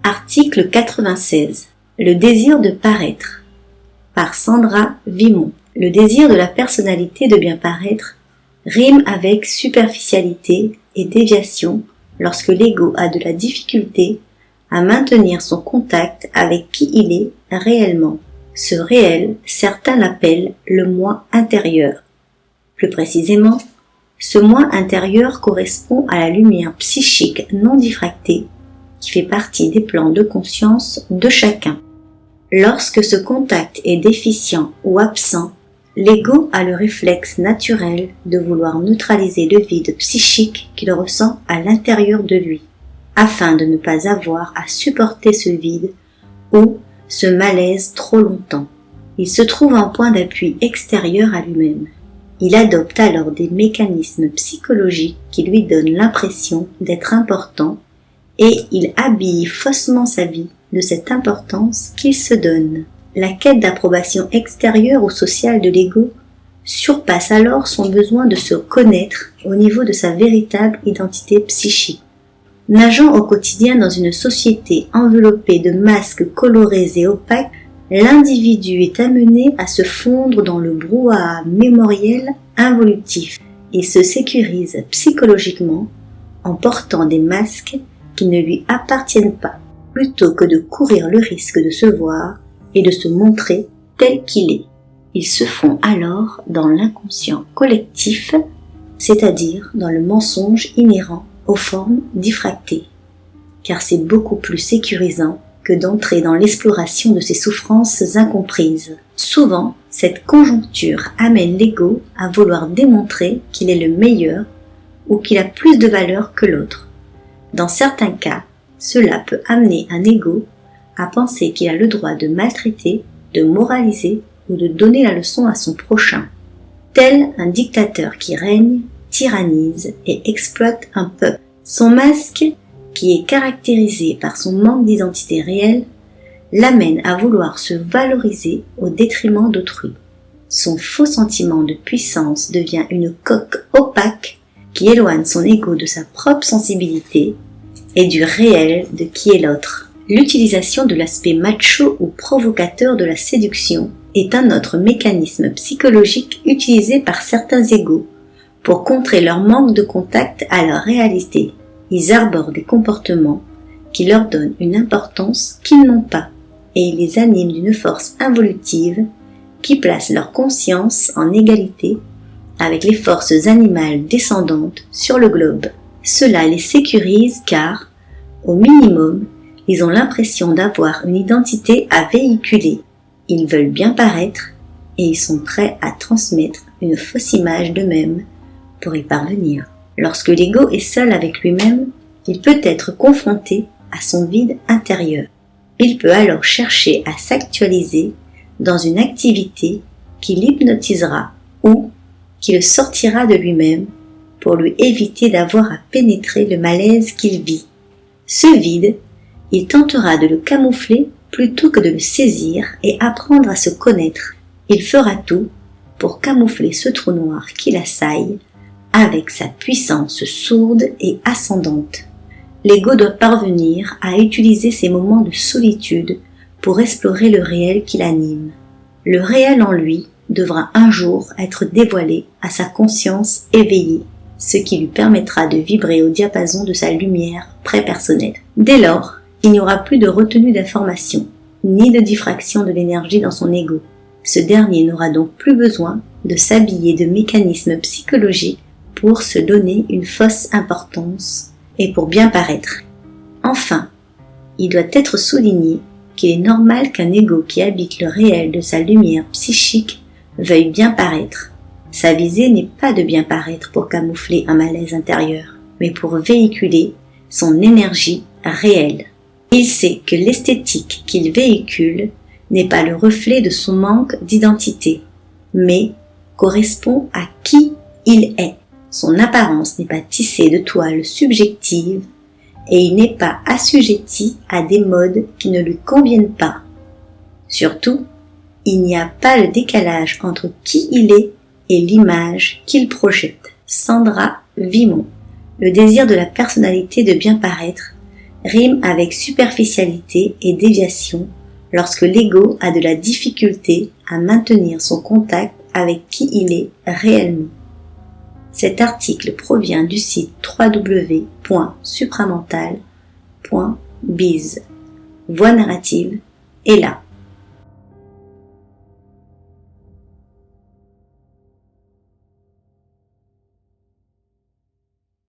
Article 96. Le désir de paraître. Par Sandra Vimont. Le désir de la personnalité de bien paraître rime avec superficialité et déviation lorsque l'ego a de la difficulté à maintenir son contact avec qui il est réellement. Ce réel, certains l'appellent le moi intérieur. Plus précisément, ce moi intérieur correspond à la lumière psychique non diffractée qui fait partie des plans de conscience de chacun. Lorsque ce contact est déficient ou absent, l'ego a le réflexe naturel de vouloir neutraliser le vide psychique qu'il ressent à l'intérieur de lui, afin de ne pas avoir à supporter ce vide ou ce malaise trop longtemps. Il se trouve un point d'appui extérieur à lui-même. Il adopte alors des mécanismes psychologiques qui lui donnent l'impression d'être important et il habille faussement sa vie de cette importance qu'il se donne. La quête d'approbation extérieure ou sociale de l'ego surpasse alors son besoin de se connaître au niveau de sa véritable identité psychique. Nageant au quotidien dans une société enveloppée de masques colorés et opaques, l'individu est amené à se fondre dans le brouhaha mémoriel involutif et se sécurise psychologiquement en portant des masques qui ne lui appartiennent pas, plutôt que de courir le risque de se voir et de se montrer tel qu'il est. Ils se font alors dans l'inconscient collectif, c'est-à-dire dans le mensonge inhérent aux formes diffractées, car c'est beaucoup plus sécurisant que d'entrer dans l'exploration de ces souffrances incomprises. Souvent, cette conjoncture amène l'ego à vouloir démontrer qu'il est le meilleur ou qu'il a plus de valeur que l'autre. Dans certains cas, cela peut amener un ego à penser qu'il a le droit de maltraiter, de moraliser ou de donner la leçon à son prochain. Tel un dictateur qui règne, tyrannise et exploite un peuple. Son masque, qui est caractérisé par son manque d'identité réelle, l'amène à vouloir se valoriser au détriment d'autrui. Son faux sentiment de puissance devient une coque opaque qui éloigne son ego de sa propre sensibilité et du réel de qui est l'autre. L'utilisation de l'aspect macho ou provocateur de la séduction est un autre mécanisme psychologique utilisé par certains égos pour contrer leur manque de contact à leur réalité. Ils arborent des comportements qui leur donnent une importance qu'ils n'ont pas et ils les animent d'une force involutive qui place leur conscience en égalité avec les forces animales descendantes sur le globe. Cela les sécurise car, au minimum, ils ont l'impression d'avoir une identité à véhiculer. Ils veulent bien paraître et ils sont prêts à transmettre une fausse image d'eux-mêmes pour y parvenir. Lorsque l'ego est seul avec lui-même, il peut être confronté à son vide intérieur. Il peut alors chercher à s'actualiser dans une activité qui l'hypnotisera ou qui le sortira de lui-même pour lui éviter d'avoir à pénétrer le malaise qu'il vit. Ce vide, il tentera de le camoufler plutôt que de le saisir et apprendre à se connaître. Il fera tout pour camoufler ce trou noir qui l'assaille avec sa puissance sourde et ascendante. L'ego doit parvenir à utiliser ces moments de solitude pour explorer le réel qui l'anime. Le réel en lui devra un jour être dévoilé à sa conscience éveillée, ce qui lui permettra de vibrer au diapason de sa lumière prépersonnelle. Dès lors, il n'y aura plus de retenue d'information, ni de diffraction de l'énergie dans son ego. Ce dernier n'aura donc plus besoin de s'habiller de mécanismes psychologiques pour se donner une fausse importance et pour bien paraître. Enfin, il doit être souligné qu'il est normal qu'un ego qui habite le réel de sa lumière psychique veuille bien paraître. Sa visée n'est pas de bien paraître pour camoufler un malaise intérieur, mais pour véhiculer son énergie réelle. Il sait que l'esthétique qu'il véhicule n'est pas le reflet de son manque d'identité, mais correspond à qui il est. Son apparence n'est pas tissée de toiles subjectives et il n'est pas assujetti à des modes qui ne lui conviennent pas. Surtout, il n'y a pas le décalage entre qui il est et l'image qu'il projette. Sandra Vimont. Le désir de la personnalité de bien paraître rime avec superficialité et déviation lorsque l'ego a de la difficulté à maintenir son contact avec qui il est réellement. Cet article provient du site www.supramental.biz. Voix narrative, Ella.